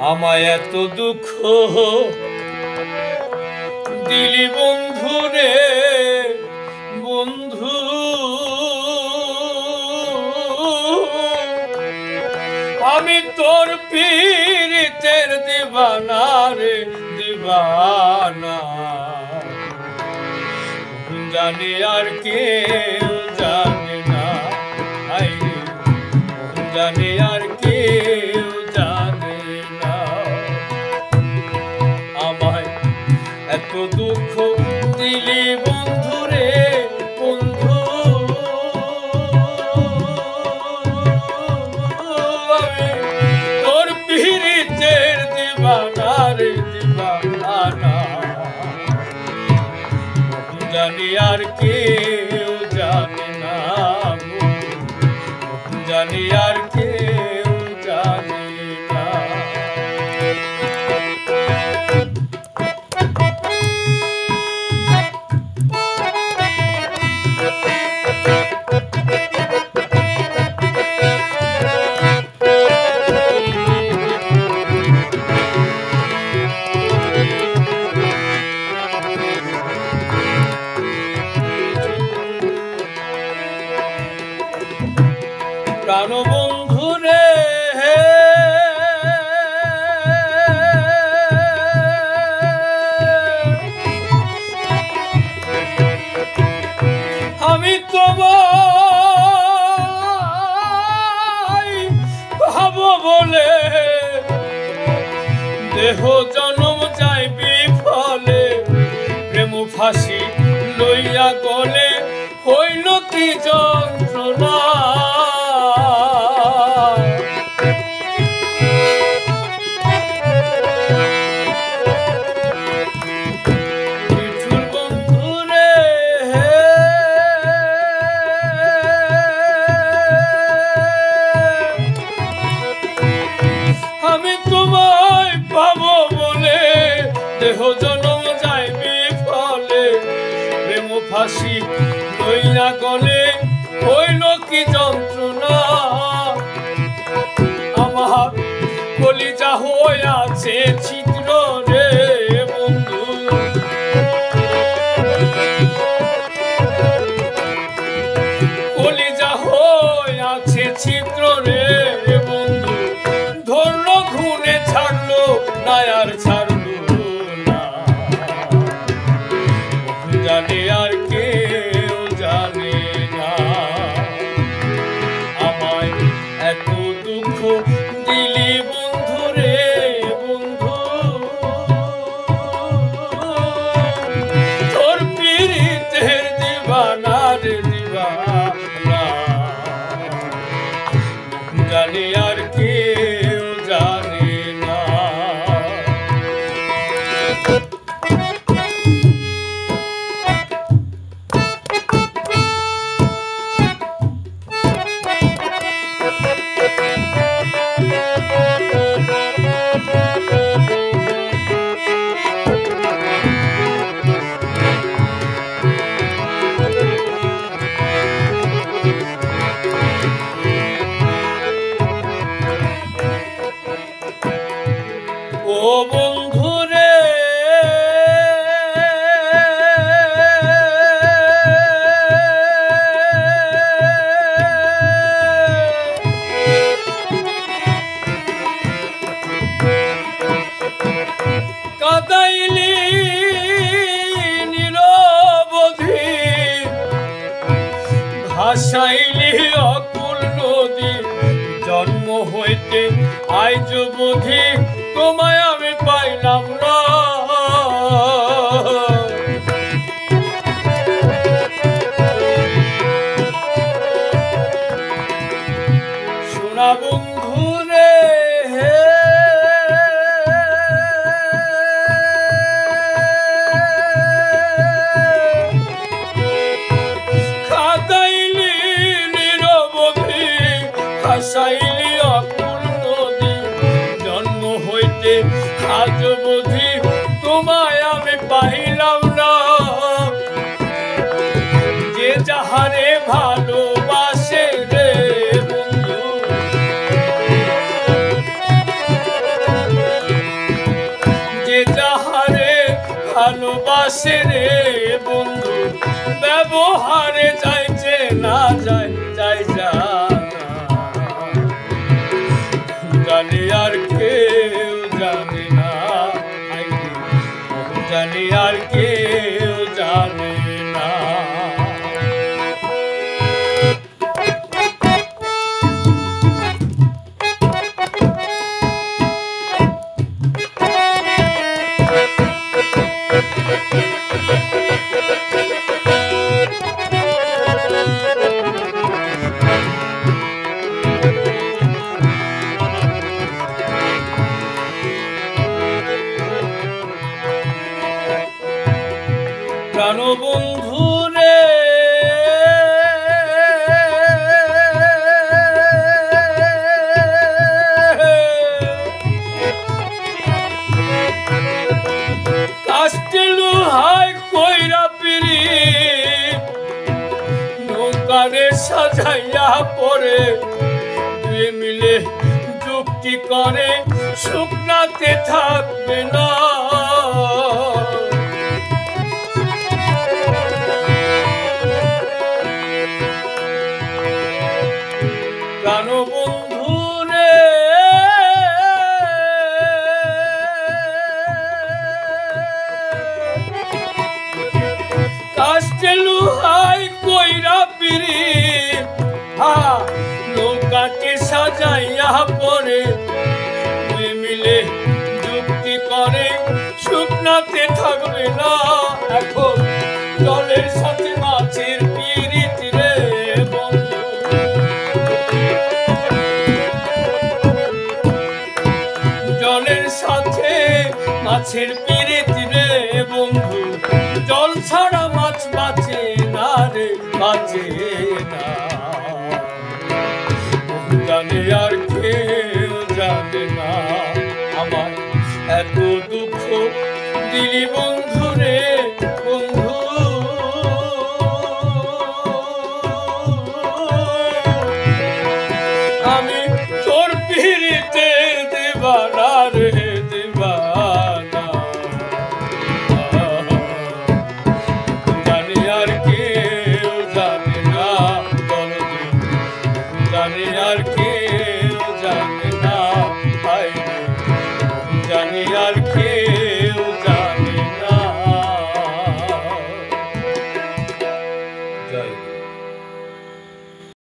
আমায় এত দুঃখ দিলি বন্ধু রে বন্ধু, আমি তোর পীড়িতের দিবানা রে দিবানা, জানি আর কেউ জানে না, জানি আর কেউ জানে না। আমায় এত দুঃখ দিলি বন্ধু রে বন্ধু, আমি তোর পীড়িতের দিবানা রে দিবানা, জানি আর কেউ জানে না, জানি আর কেউ জানে না। প্রাণবন্ধু রে আমি তোমায় ভাবো বলে দেহ জনম যায় বিফলে, প্রেম ফাঁসি লইয়া গলে হইল কি যন্ত্রণা। আমি তোমায় পাবো বলে দেহ জনম যায় বিফলে, প্রেম ফাঁসি লইয়া গলে হইল কি যন্ত্রণা। আমার কলিজা হইয়াছে ছিদ্র রে বন্ধু, কলিজা হইয়াছে ছিদ্র রে বন্ধু, ধরলো ঘুনে ছাড়লো না আর ছাড়লো না, জানে আর কেউ জানে না। আমায় এত দুঃখ দিলি বন্ধু রে বন্ধু, তোর পীড়িতের দিবানা রে দিবানা, জানি আর কেউ জানে না। ও বন্ধু রে কাদাইলি নিরবধি, ভাসাইলি অকুল নদী, জন্ম হইতে আইজ বোধি তোমায় আমি পাইলাম না। শোনা বন্ধু রে কাদাইলি নিরবধি, ভাসাইলি অকুল নদী, জন্ম হইতে আজ বোধি তোমায় আমি পাইলাম না। যে যাহারে ভালোবাসে রে বন্ধু, আসে রে বন্ধু ব্যবহারে যাইছে না যাই জানি আর কেউ জানে না জানি আর কেউ জানে না প্রাণবন্ধু রে কাস্তে লোহাই কইরা পিরি নৌকারে সাজাইয়া পরে দুই মিলে যুক্তি করে শুকনাতে থাকবে না প্রাণবন্ধু রে কাস্তে লোহাই কইরা পিরি নৌকাকে সাজাইয়া পরে দুই মিলে যুক্তি করে শুকনাতে থাকবে না এখন জলের সাথে মাছের পিরিত রে বন্ধু জলের সাথে মাছের পিরিত রে বন্ধু জল ছাড়া মাছ বাঁচে না রে বাঁচে না জানে আর কেউ জানে না আমার এত দুঃখ দিলি বন্ধু রে বন্ধু আমি তোর পিরিতে দিবানা রে দিবানা জানি আর কেউ জানে না জানি আর কে